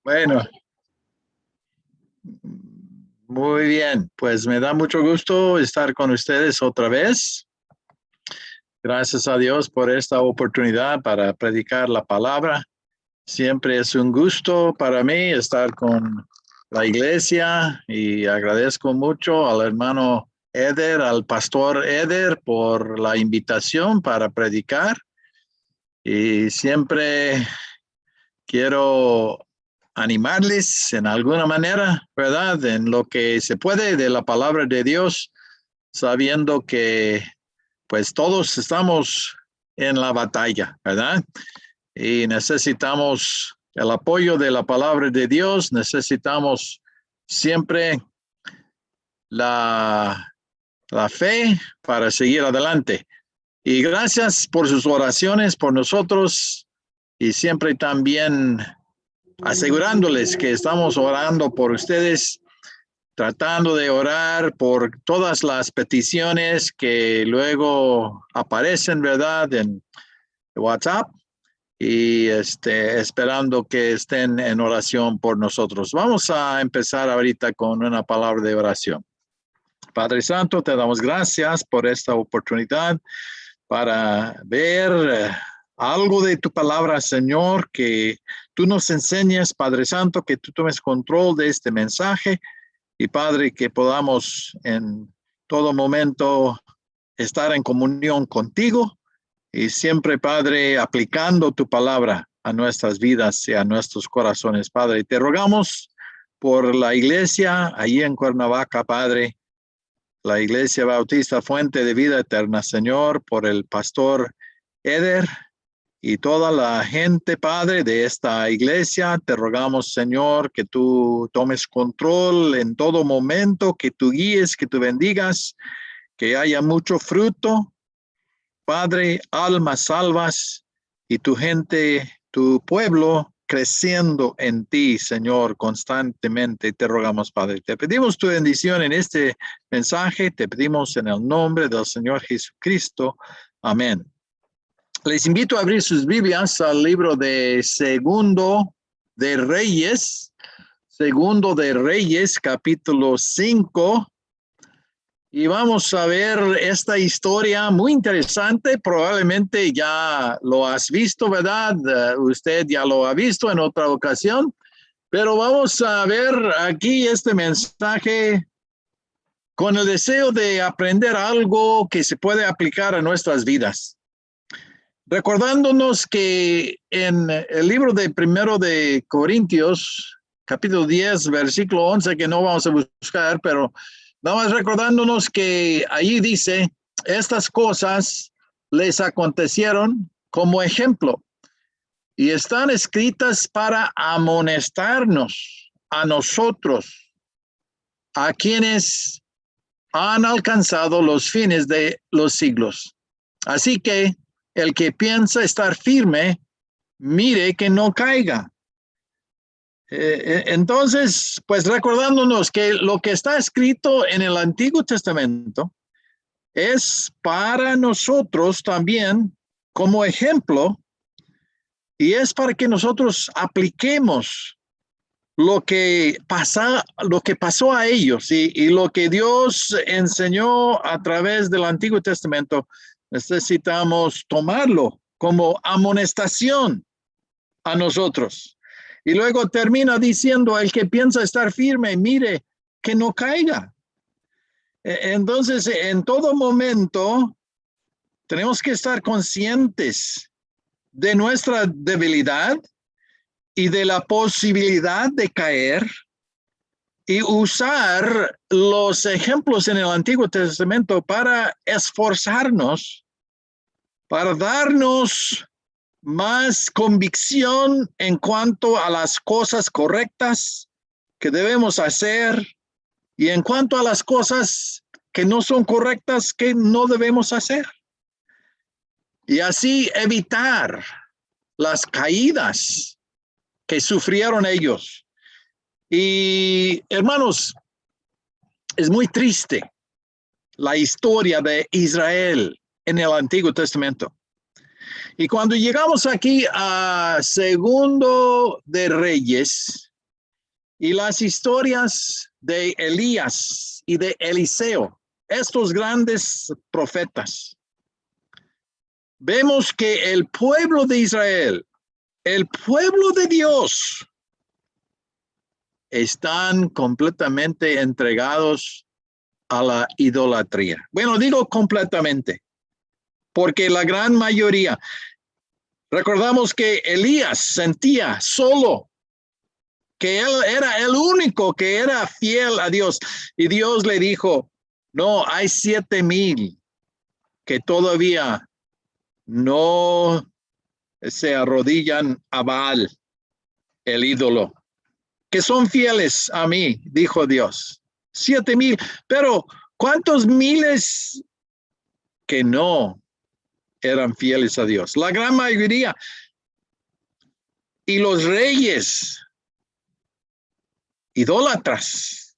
Bueno, muy bien. Pues me da mucho gusto estar con ustedes otra vez. Gracias a Dios por esta oportunidad para predicar la palabra. Siempre es un gusto para mí estar con la iglesia y agradezco mucho al hermano Eder, al pastor Eder, por la invitación para predicar. Y siempre quiero animarles en alguna manera, ¿verdad? En lo que se puede de la palabra de Dios, sabiendo que pues todos estamos en la batalla, ¿verdad? Y necesitamos el apoyo de la palabra de Dios, necesitamos siempre la, la fe para seguir adelante. Y gracias por sus oraciones por nosotros y siempre también asegurándoles que estamos orando por ustedes, tratando de orar por todas las peticiones que luego aparecen, ¿verdad? En WhatsApp y esperando que estén en oración por nosotros. Vamos a empezar ahorita con una palabra de oración. Padre Santo, te damos gracias por esta oportunidad para ver algo de tu palabra, Señor, que tú nos enseñes, Padre Santo, que tú tomes control de este mensaje y, Padre, que podamos en todo momento estar en comunión contigo y siempre, Padre, aplicando tu palabra a nuestras vidas y a nuestros corazones, Padre. Te rogamos por la iglesia allí en Cuernavaca, Padre, la Iglesia Bautista Fuente de Vida Eterna, Señor, por el pastor Eder y toda la gente, Padre, de esta iglesia. Te rogamos, Señor, que tú tomes control en todo momento, que tú guíes, que tú bendigas, que haya mucho fruto, Padre, almas salvas y tu gente, tu pueblo creciendo en ti, Señor, constantemente. Te rogamos, Padre. Te pedimos tu bendición en este mensaje. Te pedimos en el nombre del Señor Jesucristo. Amén. Les invito a abrir sus Biblias al libro de Segundo de Reyes, capítulo 5. Y vamos a ver esta historia muy interesante. Probablemente ya lo has visto, ¿verdad? Usted ya lo ha visto en otra ocasión. Pero vamos a ver aquí este mensaje con el deseo de aprender algo que se puede aplicar a nuestras vidas. Recordándonos que en el libro de Primero de Corintios, capítulo 10, versículo 11, que no vamos a buscar, pero nada más recordándonos que allí dice, estas cosas les acontecieron como ejemplo y están escritas para amonestarnos a nosotros, a quienes han alcanzado los fines de los siglos. Así que el que piensa estar firme, mire que no caiga. Entonces, pues recordándonos que lo que está escrito en el Antiguo Testamento es para nosotros también como ejemplo y es para que nosotros apliquemos lo que pasó a ellos y lo que Dios enseñó a través del Antiguo Testamento. Necesitamos tomarlo como amonestación a nosotros. Y luego termina diciendo, el que piensa estar firme, mire que no caiga. Entonces, en todo momento, tenemos que estar conscientes de nuestra debilidad y de la posibilidad de caer y usar los ejemplos en el Antiguo Testamento para esforzarnos, para darnos más convicción en cuanto a las cosas correctas que debemos hacer y en cuanto a las cosas que no son correctas que no debemos hacer. Y así evitar las caídas que sufrieron ellos. Y hermanos, es muy triste la historia de Israel en el Antiguo Testamento. Y cuando llegamos aquí a Segundo de Reyes y las historias de Elías y de Eliseo, estos grandes profetas, vemos que el pueblo de Israel, el pueblo de Dios, están completamente entregados a la idolatría. Bueno, digo completamente, porque la gran mayoría, recordamos que Elías sentía solo que él era el único que era fiel a Dios. Y Dios le dijo, no, hay 7,000 que todavía no se arrodillan a Baal, el ídolo, que son fieles a mí, dijo Dios. 7,000, pero ¿cuántos miles que no eran fieles a Dios? La gran mayoría. Y los reyes idólatras,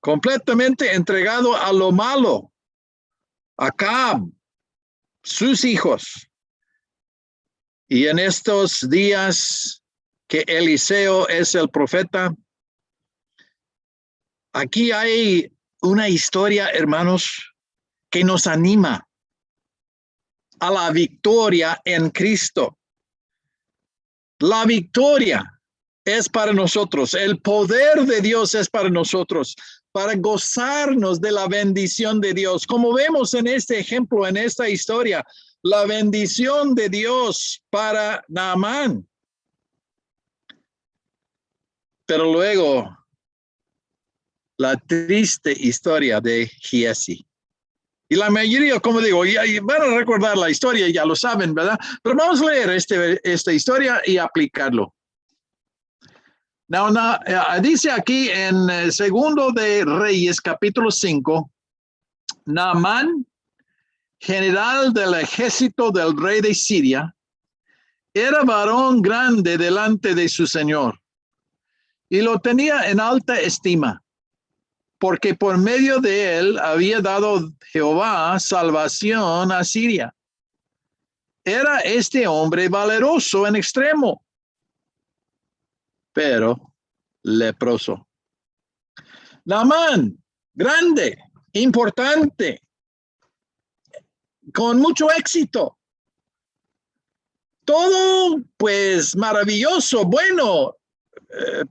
completamente entregado a lo malo. Acab, sus hijos. Y en estos días que Eliseo es el profeta, aquí hay una historia, hermanos, que nos anima a la victoria en Cristo. La victoria es para nosotros, el poder de Dios es para nosotros, para gozarnos de la bendición de Dios. Como vemos en este ejemplo, en esta historia, la bendición de Dios para Naamán. Pero luego, la triste historia de Giesi. Y la mayoría, como digo, ya van a recordar la historia, ya lo saben, ¿verdad? Pero vamos a leer esta historia y aplicarlo. Dice aquí en Segundo de Reyes, capítulo 5, Naamán, general del ejército del rey de Siria, era varón grande delante de su señor y lo tenía en alta estima, porque por medio de él había dado Jehová salvación a Siria. Era este hombre valeroso en extremo, pero leproso. Naamán, grande, importante, con mucho éxito. Todo, pues, maravilloso, bueno,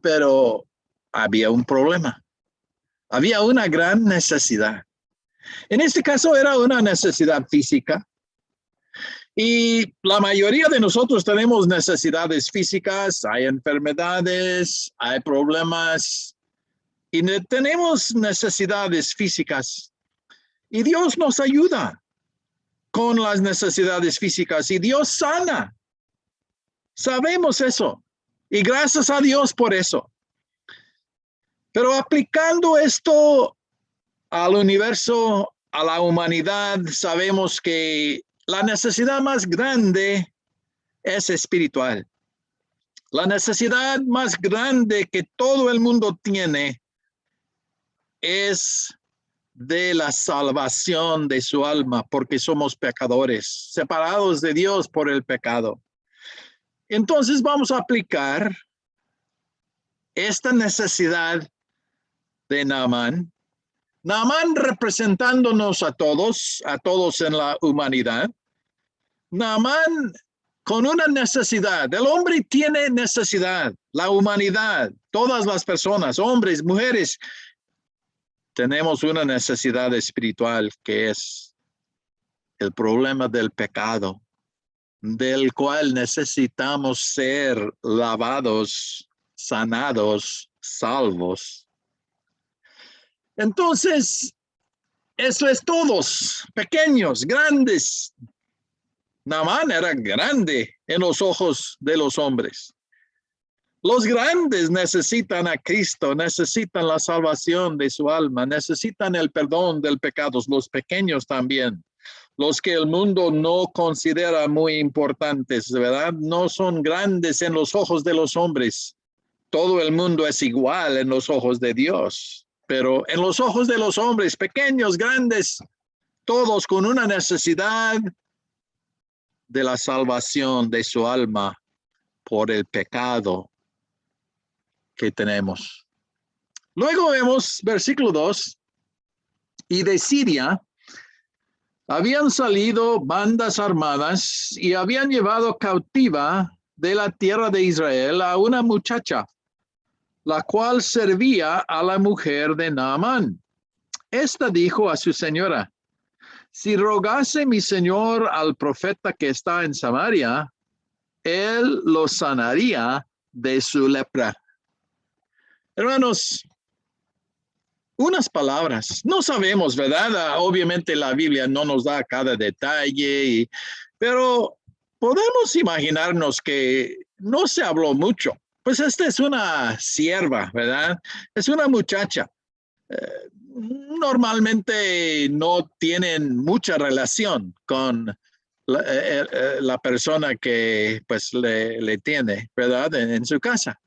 pero había un problema. Había una gran necesidad. En este caso era una necesidad física. Y la mayoría de nosotros tenemos necesidades físicas, hay enfermedades, hay problemas y tenemos necesidades físicas. Y Dios nos ayuda con las necesidades físicas y Dios sana. Sabemos eso y gracias a Dios por eso. Pero aplicando esto al universo, a la humanidad, sabemos que la necesidad más grande es espiritual. La necesidad más grande que todo el mundo tiene es de la salvación de su alma, porque somos pecadores, separados de Dios por el pecado. Entonces vamos a aplicar esta necesidad de Naamán. Naamán representándonos a todos en la humanidad. Naamán con una necesidad. El hombre tiene necesidad, la humanidad, todas las personas, hombres, mujeres, tenemos una necesidad espiritual que es el problema del pecado, del cual necesitamos ser lavados, sanados, salvos. Entonces, eso es todos, pequeños, grandes. Naamán era grande en los ojos de los hombres. Los grandes necesitan a Cristo, necesitan la salvación de su alma, necesitan el perdón del pecado, los pequeños también. Los que el mundo no considera muy importantes, ¿verdad? No son grandes en los ojos de los hombres. Todo el mundo es igual en los ojos de Dios, pero en los ojos de los hombres, pequeños, grandes, todos con una necesidad de la salvación de su alma por el pecado que tenemos. Luego vemos versículo 2, y de Siria habían salido bandas armadas y habían llevado cautiva de la tierra de Israel a una muchacha, la cual servía a la mujer de Naamán. Esta dijo a su señora: si rogase mi señor al profeta que está en Samaria, él lo sanaría de su lepra. Hermanos, unas palabras, no sabemos, ¿verdad? Obviamente la Biblia no nos da cada detalle, pero podemos imaginarnos que no se habló mucho. Pues esta es una sierva, ¿verdad? Es una muchacha. Normalmente no tienen mucha relación con la persona que pues le tiene, ¿verdad? En su casa.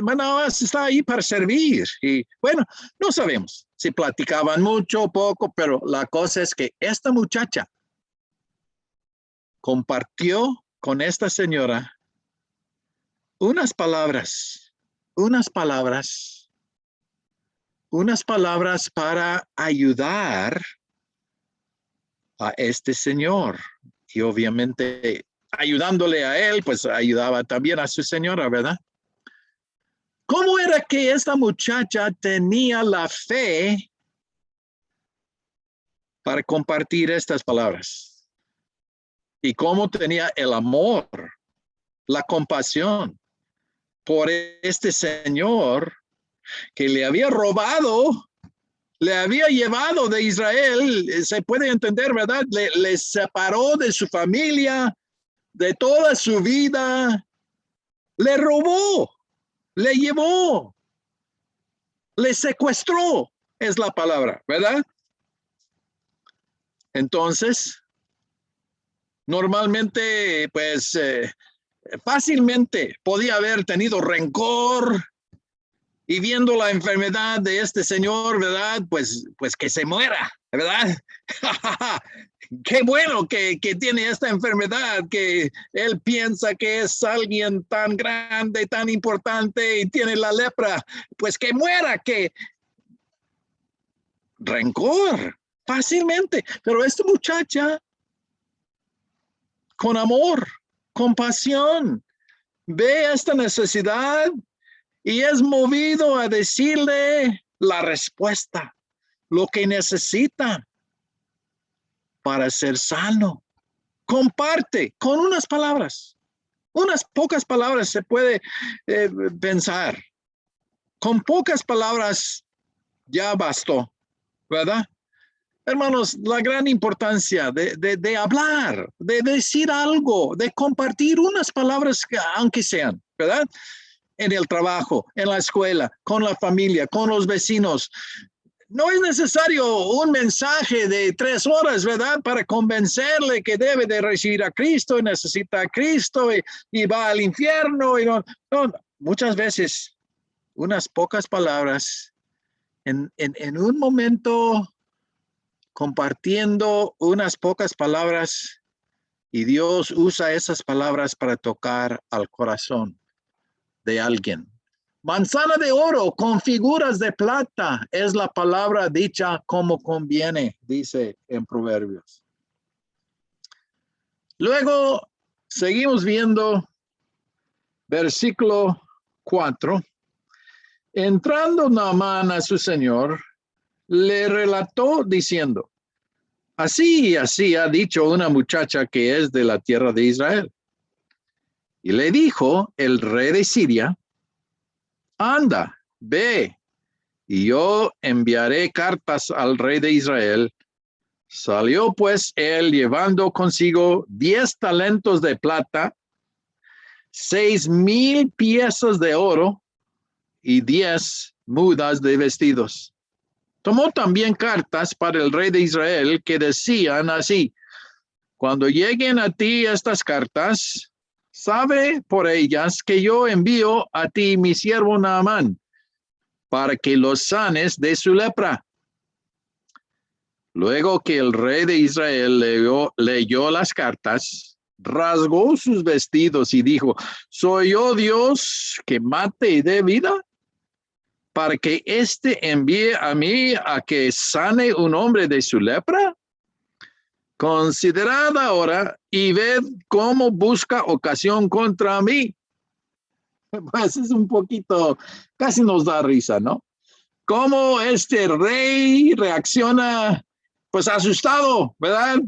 Bueno, está ahí para servir. Y bueno, no sabemos si platicaban mucho o poco, pero la cosa es que esta muchacha compartió con esta señora unas palabras para ayudar a este señor. Y obviamente ayudándole a él, pues ayudaba también a su señora, ¿verdad? ¿Cómo era que esta muchacha tenía la fe para compartir estas palabras? ¿Y cómo tenía el amor, la compasión por este señor que le había robado, le había llevado de Israel? Se puede entender, ¿verdad? Le separó de su familia, de toda su vida, le robó, le llevó, le secuestró, es la palabra, ¿verdad? Entonces, normalmente, pues, fácilmente podía haber tenido rencor y viendo la enfermedad de este señor, ¿verdad? Pues que se muera, ¿verdad? Qué bueno que tiene esta enfermedad, que él piensa que es alguien tan grande, tan importante y tiene la lepra. Pues que muera, que rencor, fácilmente. Pero esta muchacha, con amor, compasión, ve esta necesidad y es movido a decirle la respuesta, lo que necesita para ser sano. Comparte con unas palabras, unas pocas palabras se puede pensar. Con pocas palabras ya bastó, ¿verdad? Hermanos, la gran importancia de hablar, de decir algo, de compartir unas palabras, aunque sean, ¿verdad? En el trabajo, en la escuela, con la familia, con los vecinos. No es necesario un mensaje de 3 horas, ¿verdad? Para convencerle que debe de recibir a Cristo y necesita a Cristo y va al infierno. Y no, muchas veces unas pocas palabras en un momento compartiendo unas pocas palabras y Dios usa esas palabras para tocar al corazón de alguien. Manzana de oro con figuras de plata es la palabra dicha como conviene, dice en Proverbios. Luego seguimos viendo versículo 4. Entrando Naamán a su señor, le relató diciendo: así y así ha dicho una muchacha que es de la tierra de Israel. Y le dijo el rey de Siria: anda, ve, y yo enviaré cartas al rey de Israel. Salió pues él llevando consigo 10 talentos de plata, 6,000 piezas de oro y 10 mudas de vestidos. Tomó también cartas para el rey de Israel que decían así: cuando lleguen a ti estas cartas, sabe por ellas que yo envío a ti mi siervo Naamán, para que los sanes de su lepra. Luego que el rey de Israel leyó las cartas, rasgó sus vestidos y dijo, ¿soy yo Dios que mate y dé vida? Para que éste envíe a mí a que sane un hombre de su lepra. Considerad ahora y ved cómo busca ocasión contra mí. Pues es un poquito, casi nos da risa, ¿no? Cómo este rey reacciona, pues asustado, ¿verdad?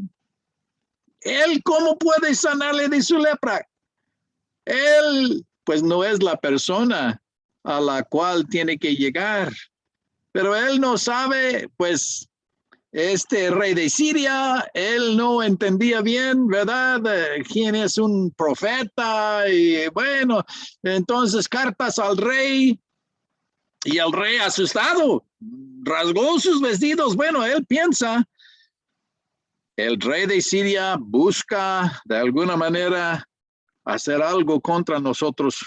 Él, ¿cómo puede sanarle de su lepra? Él, pues no es la persona a la cual tiene que llegar, pero él no sabe, pues, este rey de Siria, él no entendía bien, ¿verdad? Quién es un profeta y bueno, entonces cartas al rey y el rey asustado, rasgó sus vestidos. Bueno, él piensa, el rey de Siria busca de alguna manera hacer algo contra nosotros.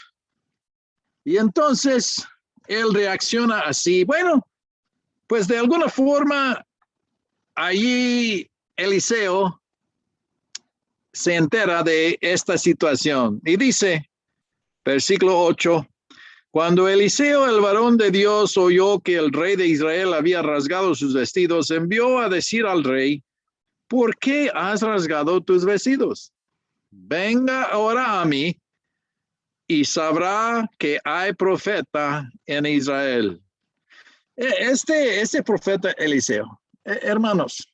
Y entonces él reacciona así. Bueno, pues de alguna forma allí Eliseo se entera de esta situación y dice, versículo 8, cuando Eliseo, el varón de Dios, oyó que el rey de Israel había rasgado sus vestidos, envió a decir al rey, ¿por qué has rasgado tus vestidos? Venga ahora a mí y sabrá que hay profeta en Israel. Este profeta Eliseo, hermanos,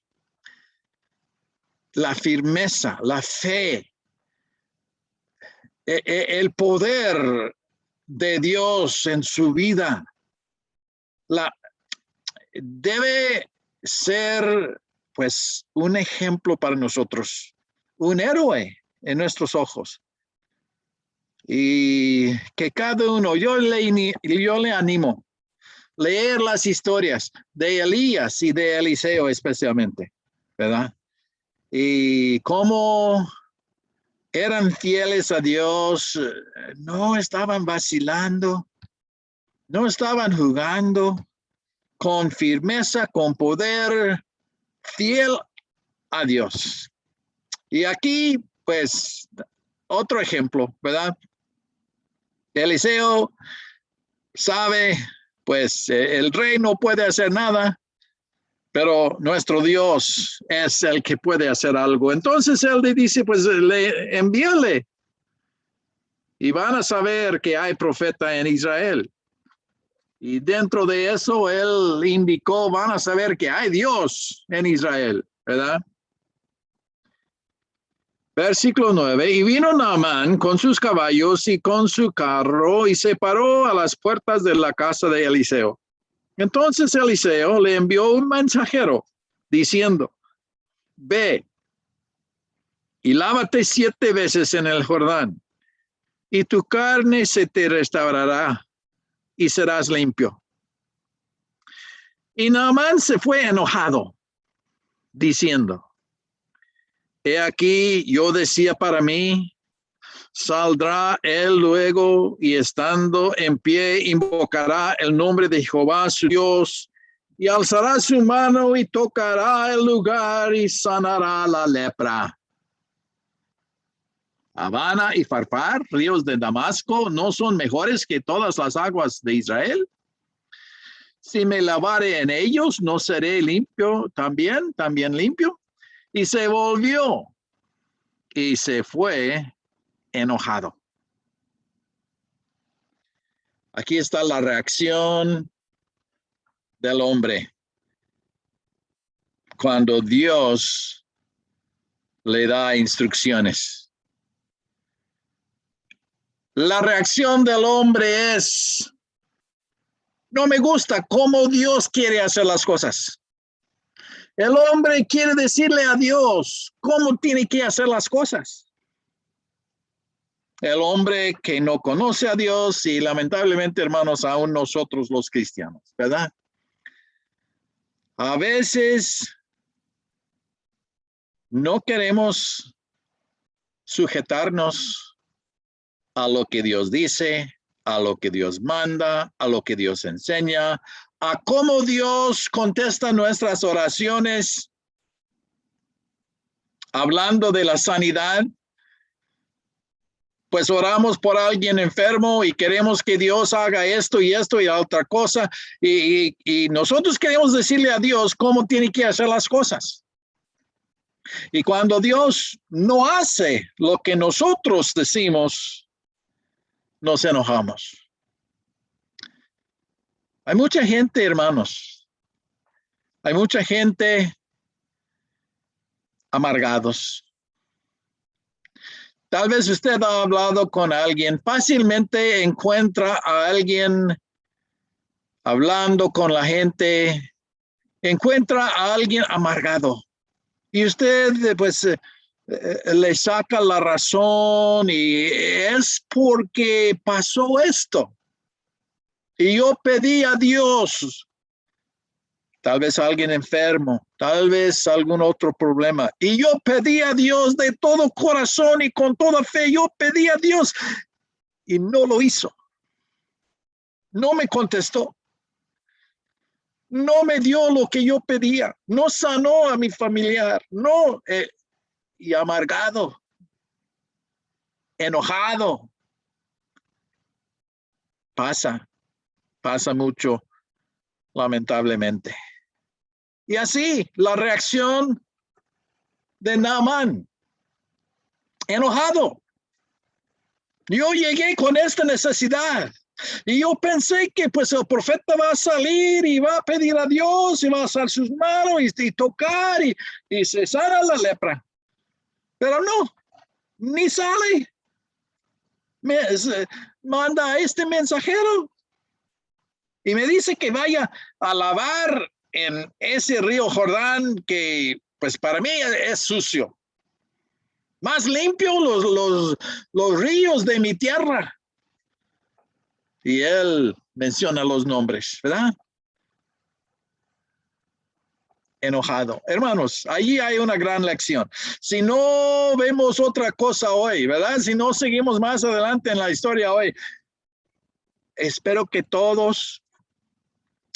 la firmeza, la fe, el poder de Dios en su vida, debe ser pues un ejemplo para nosotros, un héroe en nuestros ojos. Y que cada uno, yo le animo a leer las historias de Elías y de Eliseo especialmente, ¿verdad? Y cómo eran fieles a Dios, no estaban vacilando, no estaban jugando, con firmeza, con poder, fiel a Dios. Y aquí, pues, otro ejemplo, ¿verdad? Eliseo sabe, pues, el rey no puede hacer nada, pero nuestro Dios es el que puede hacer algo. Entonces él le dice, pues, envíale y van a saber que hay profeta en Israel. Y dentro de eso, él indicó, van a saber que hay Dios en Israel, ¿verdad? Versículo 9, y vino Naamán con sus caballos y con su carro y se paró a las puertas de la casa de Eliseo. Entonces Eliseo le envió un mensajero diciendo, ve y lávate 7 veces en el Jordán y tu carne se te restaurará y serás limpio. Y Naamán se fue enojado, diciendo, he aquí yo decía para mí, saldrá él luego y estando en pie invocará el nombre de Jehová su Dios y alzará su mano y tocará el lugar y sanará la lepra. Habana y Farfar, ríos de Damasco, ¿no son mejores que todas las aguas de Israel? Si me lavare en ellos, ¿no seré limpio también limpio? Y se volvió y se fue enojado. Aquí está la reacción del hombre cuando Dios le da instrucciones. La reacción del hombre es, no me gusta cómo Dios quiere hacer las cosas. El hombre quiere decirle a Dios cómo tiene que hacer las cosas. El hombre que no conoce a Dios y lamentablemente, hermanos, aún nosotros los cristianos, ¿verdad? A veces no queremos sujetarnos a lo que Dios dice, a lo que Dios manda, a lo que Dios enseña, a cómo Dios contesta nuestras oraciones. hablando de la sanidad, pues oramos por alguien enfermo y queremos que Dios haga esto y otra cosa. Y nosotros queremos decirle a Dios cómo tiene que hacer las cosas. Y cuando Dios no hace lo que nosotros decimos, nos enojamos. Hay mucha gente, hermanos. Hay mucha gente amargados. Tal vez usted ha hablado con alguien, fácilmente encuentra a alguien hablando con la gente, encuentra a alguien amargado y usted pues le saca la razón y es porque pasó esto. Y yo pedí a Dios, tal vez alguien enfermo, tal vez algún otro problema. Y yo pedí a Dios de todo corazón y con toda fe. Yo pedí a Dios y no lo hizo. No me contestó. No me dio lo que yo pedía. No sanó a mi familiar. No, y amargado, enojado. Pasa mucho, lamentablemente. Y así, la reacción de Naamán, enojado. Yo llegué con esta necesidad y yo pensé que pues el profeta va a salir y va a pedir a Dios y va a alzar sus manos y tocar y se sana la lepra. Pero no, ni sale. Manda a este mensajero y me dice que vaya a lavar en ese río Jordán que pues para mí es sucio. Más limpio los ríos de mi tierra. Y él menciona los nombres, ¿verdad? Enojado. Hermanos, ahí hay una gran lección. Si no vemos otra cosa hoy, ¿verdad? Si no seguimos más adelante en la historia hoy, espero que todos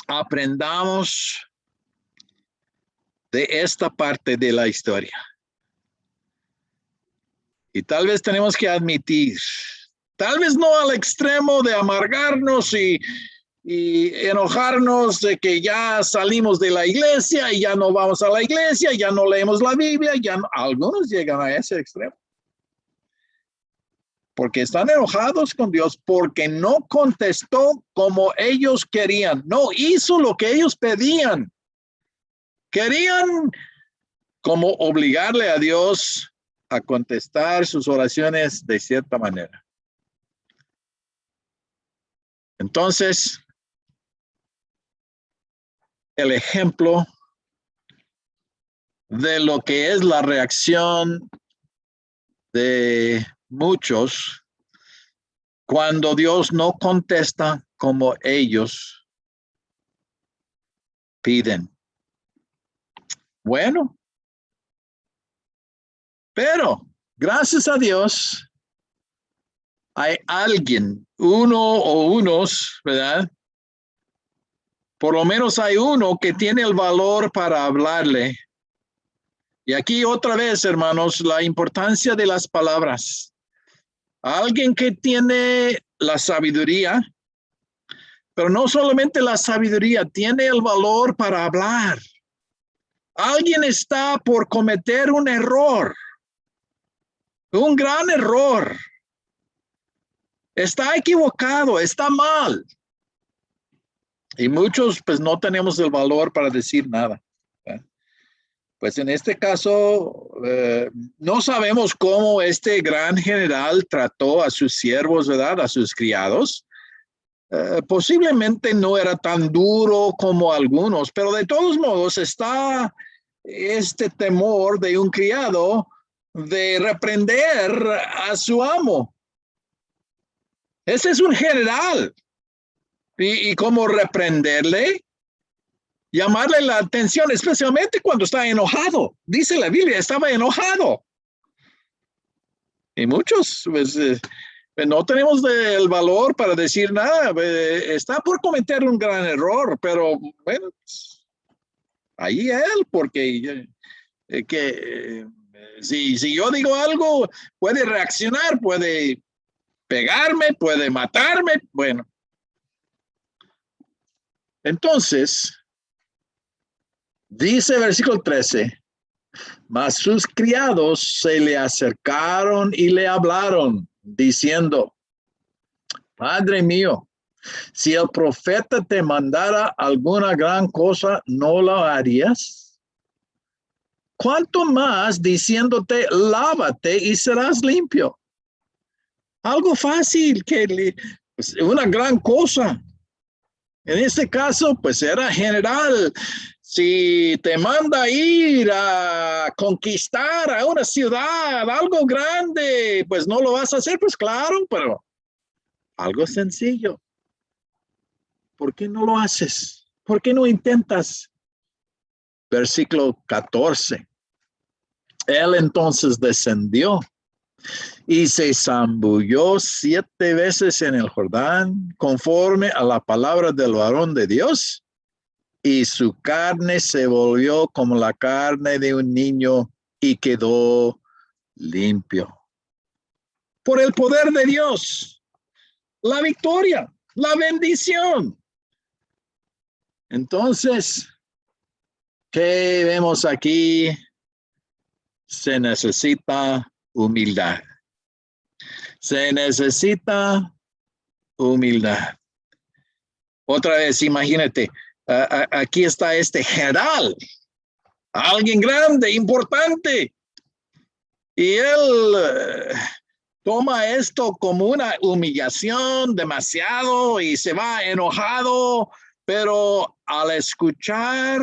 aprendamos de esta parte de la historia. Y tal vez tenemos que admitir, tal vez no al extremo de amargarnos y enojarnos de que ya salimos de la iglesia y ya no vamos a la iglesia, ya no leemos la Biblia, ya no, algunos llegan a ese extremo. Porque están enojados con Dios, porque no contestó como ellos querían, no hizo lo que ellos pedían. Querían como obligarle a Dios a contestar sus oraciones de cierta manera. Entonces, el ejemplo de lo que es la reacción de muchos cuando Dios no contesta como ellos piden. Bueno, pero gracias a Dios hay alguien, uno o unos, ¿verdad? Por lo menos hay uno que tiene el valor para hablarle. Y aquí otra vez, hermanos, la importancia de las palabras. Alguien que tiene la sabiduría, pero no solamente la sabiduría, tiene el valor para hablar. Alguien está por cometer un error, un gran error. Está equivocado, está mal. Y muchos pues no tenemos el valor para decir nada. Pues en este caso, no sabemos cómo este gran general trató a sus siervos, ¿verdad? A sus criados. Posiblemente no era tan duro como algunos, pero de todos modos está este temor de un criado de reprender a su amo. Ese es un general. ¿Y cómo reprenderle? Llamarle la atención, especialmente cuando está enojado. Dice la Biblia, estaba enojado. Y muchos, pues, no tenemos el valor para decir nada. Está por cometer un gran error, pero bueno, ahí él, porque Si yo digo algo, puede reaccionar, puede pegarme, puede matarme. Bueno, entonces, dice versículo 13, mas sus criados se le acercaron y le hablaron, diciendo, Padre mío, si el profeta te mandara alguna gran cosa, ¿no lo harías? ¿Cuánto más diciéndote, lávate y serás limpio? Algo fácil, pues, una gran cosa. En este caso, pues era general. Si te manda ir a conquistar a una ciudad, algo grande, pues no lo vas a hacer, pues claro, pero algo sencillo. ¿Por qué no lo haces? ¿Por qué no intentas? Versículo 14. Él entonces descendió y se zambulló 7 veces en el Jordán, conforme a la palabra del varón de Dios, y su carne se volvió como la carne de un niño y quedó limpio. Por el poder de Dios, la victoria, la bendición. Entonces, ¿qué vemos aquí? Se necesita humildad. Se necesita humildad. Otra vez, imagínate, aquí está este general, alguien grande, importante, y él toma esto como una humillación demasiado y se va enojado, pero al escuchar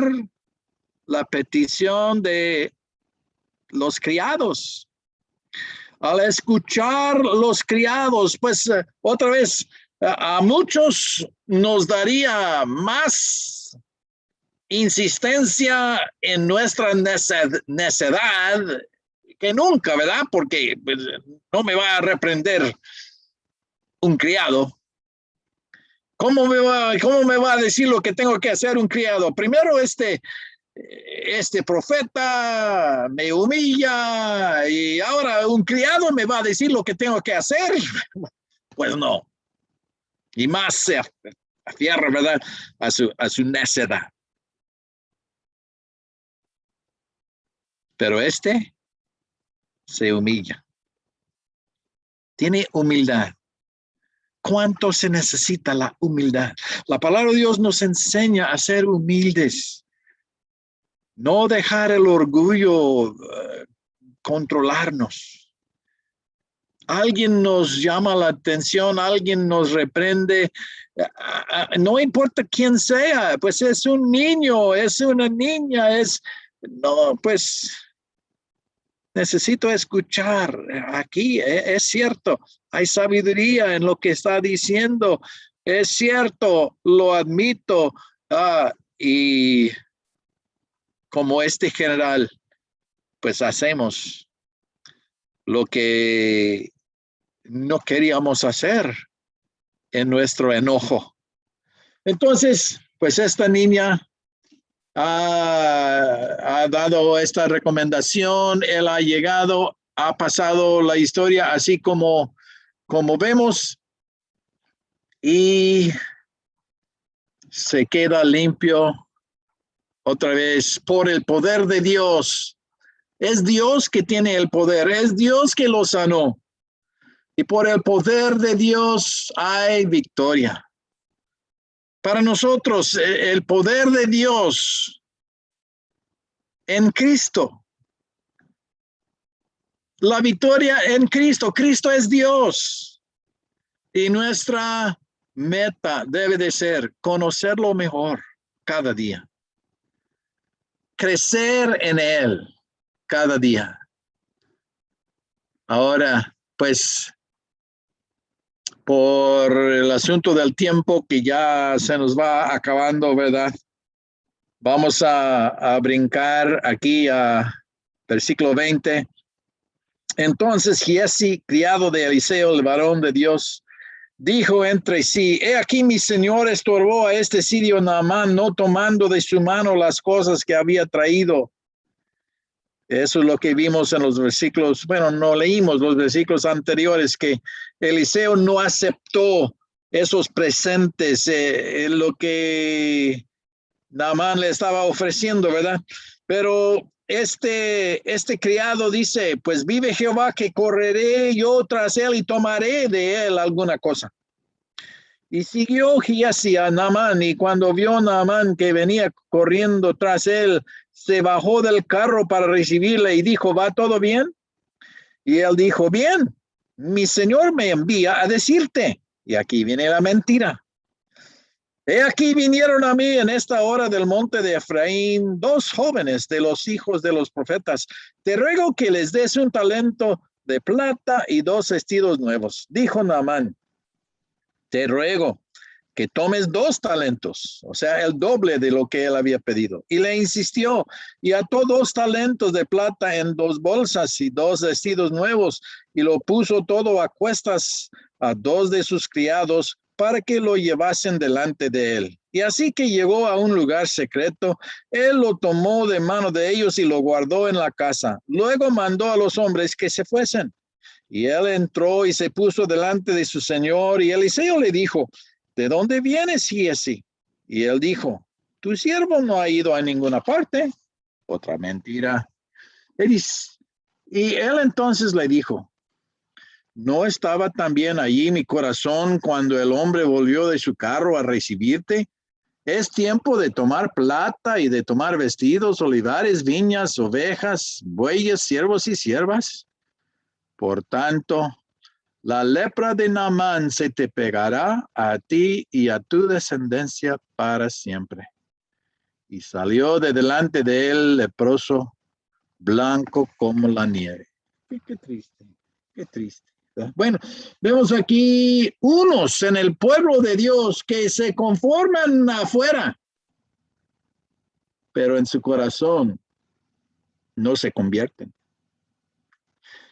la petición de los criados, al escuchar los criados, pues otra vez a muchos nos daría más insistencia en nuestra necedad que nunca, ¿verdad? Porque pues, no me va a reprender un criado. ¿Cómo me va a decir lo que tengo que hacer un criado? Primero este profeta me humilla y ahora un criado me va a decir lo que tengo que hacer. Pues no. Y más se afierra, ¿verdad? A su necedad. Pero se humilla. Tiene humildad. ¿Cuánto se necesita la humildad? La palabra de Dios nos enseña a ser humildes. No dejar el orgullo controlarnos. Alguien nos llama la atención, alguien nos reprende, no importa quién sea, pues es un niño, es una niña, no, pues necesito escuchar. Aquí es cierto, hay sabiduría en lo que está diciendo, es cierto, lo admito, y como este general, pues hacemos lo que no queríamos hacer en nuestro enojo. Entonces, pues esta niña ha dado esta recomendación, él ha llegado, ha pasado la historia así como vemos y se queda limpio otra vez por el poder de Dios. Es Dios que tiene el poder, es Dios que lo sanó. Y por el poder de Dios hay victoria. Para nosotros, el poder de Dios en Cristo. La victoria en Cristo. Cristo es Dios. Y nuestra meta debe de ser conocerlo mejor cada día. Crecer en Él cada día. Ahora, pues, por el asunto del tiempo que ya se nos va acabando, ¿verdad? Vamos a brincar aquí a versículo 20. Entonces Giesi, criado de Eliseo, el varón de Dios, dijo entre sí, he aquí mi señor estorbó a este sirio Naamán, no tomando de su mano las cosas que había traído. Eso es lo que vimos en los versículos, bueno, no leímos los versículos anteriores, que Eliseo no aceptó esos presentes, lo que Naamán le estaba ofreciendo, ¿verdad? Pero este criado dice, pues vive Jehová que correré yo tras él y tomaré de él alguna cosa. Y siguió Giesi a Naamán, y cuando vio Naamán que venía corriendo tras él, se bajó del carro para recibirle y dijo, ¿va todo bien? Y él dijo, bien, mi señor me envía a decirte. Y aquí viene la mentira. He aquí vinieron a mí en esta hora del monte de Efraín 2 jóvenes de los hijos de los profetas. Te ruego que les des un talento de plata y 2 vestidos nuevos. Dijo Naamán, te ruego que tomes 2 talentos, o sea, el doble de lo que él había pedido. Y le insistió y ató 2 talentos de plata en 2 bolsas y 2 vestidos nuevos y lo puso todo a cuestas a 2 de sus criados para que lo llevasen delante de él. Y así que llegó a un lugar secreto, él lo tomó de mano de ellos y lo guardó en la casa. Luego mandó a los hombres que se fuesen. Y él entró y se puso delante de su señor, y Eliseo le dijo, ¿de dónde vienes, Giesi? Y él dijo, tu siervo no ha ido a ninguna parte. Otra mentira. Y él entonces le dijo, ¿no estaba también allí mi corazón cuando el hombre volvió de su carro a recibirte? Es tiempo de tomar plata y de tomar vestidos, olivares, viñas, ovejas, bueyes, siervos y siervas. Por tanto, la lepra de Naamán se te pegará a ti y a tu descendencia para siempre. Y salió de delante de él leproso, blanco como la nieve. Qué triste, qué triste. Bueno, vemos aquí unos en el pueblo de Dios que se conforman afuera, pero en su corazón no se convierten.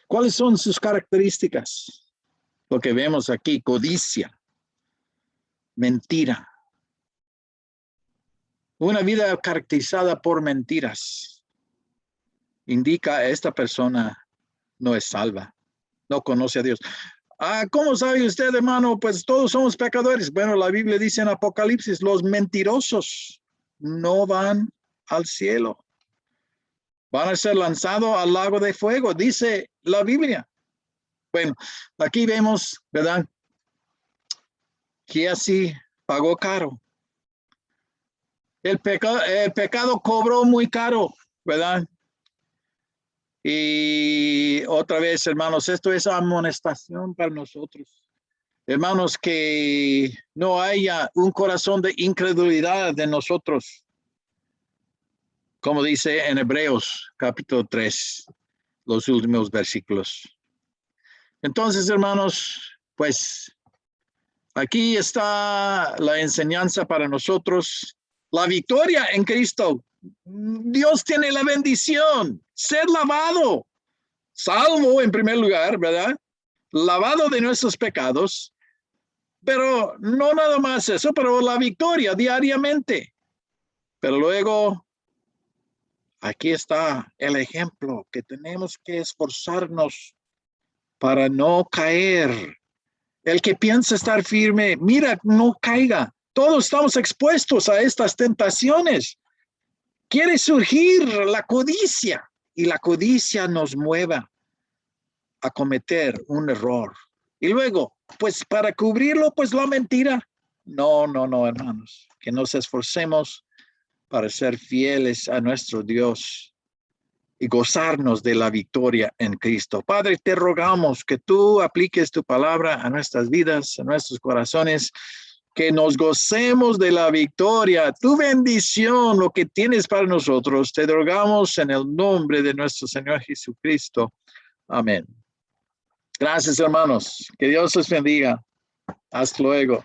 ¿Cuáles son sus características? Lo que vemos aquí, codicia, mentira. Una vida caracterizada por mentiras indica a esta persona no es salva, no conoce a Dios. ¿Cómo sabe usted, hermano? Pues todos somos pecadores. Bueno, la Biblia dice en Apocalipsis, los mentirosos no van al cielo. Van a ser lanzados al lago de fuego, dice la Biblia. Bueno, aquí vemos, ¿verdad? Que así pagó caro. El pecado cobró muy caro, ¿verdad? Y otra vez, hermanos, esto es amonestación para nosotros. Hermanos, que no haya un corazón de incredulidad de nosotros, como dice en Hebreos capítulo 3, los últimos versículos. Entonces, hermanos, pues aquí está la enseñanza para nosotros. La victoria en Cristo. Dios tiene la bendición, ser lavado, salvo en primer lugar, ¿verdad? Lavado de nuestros pecados, pero no nada más eso, pero la victoria diariamente. Pero luego, aquí está el ejemplo que tenemos que esforzarnos para no caer. El que piensa estar firme, mira, no caiga. Todos estamos expuestos a estas tentaciones. Quiere surgir la codicia y la codicia nos mueva a cometer un error. Y luego, pues para cubrirlo, pues la mentira. No, hermanos, que nos esforcemos para ser fieles a nuestro Dios y gozarnos de la victoria en Cristo. Padre, te rogamos que tú apliques tu palabra a nuestras vidas, a nuestros corazones, que nos gocemos de la victoria, tu bendición, lo que tienes para nosotros. Te rogamos en el nombre de nuestro Señor Jesucristo. Amén. Gracias, hermanos. Que Dios los bendiga. Hasta luego.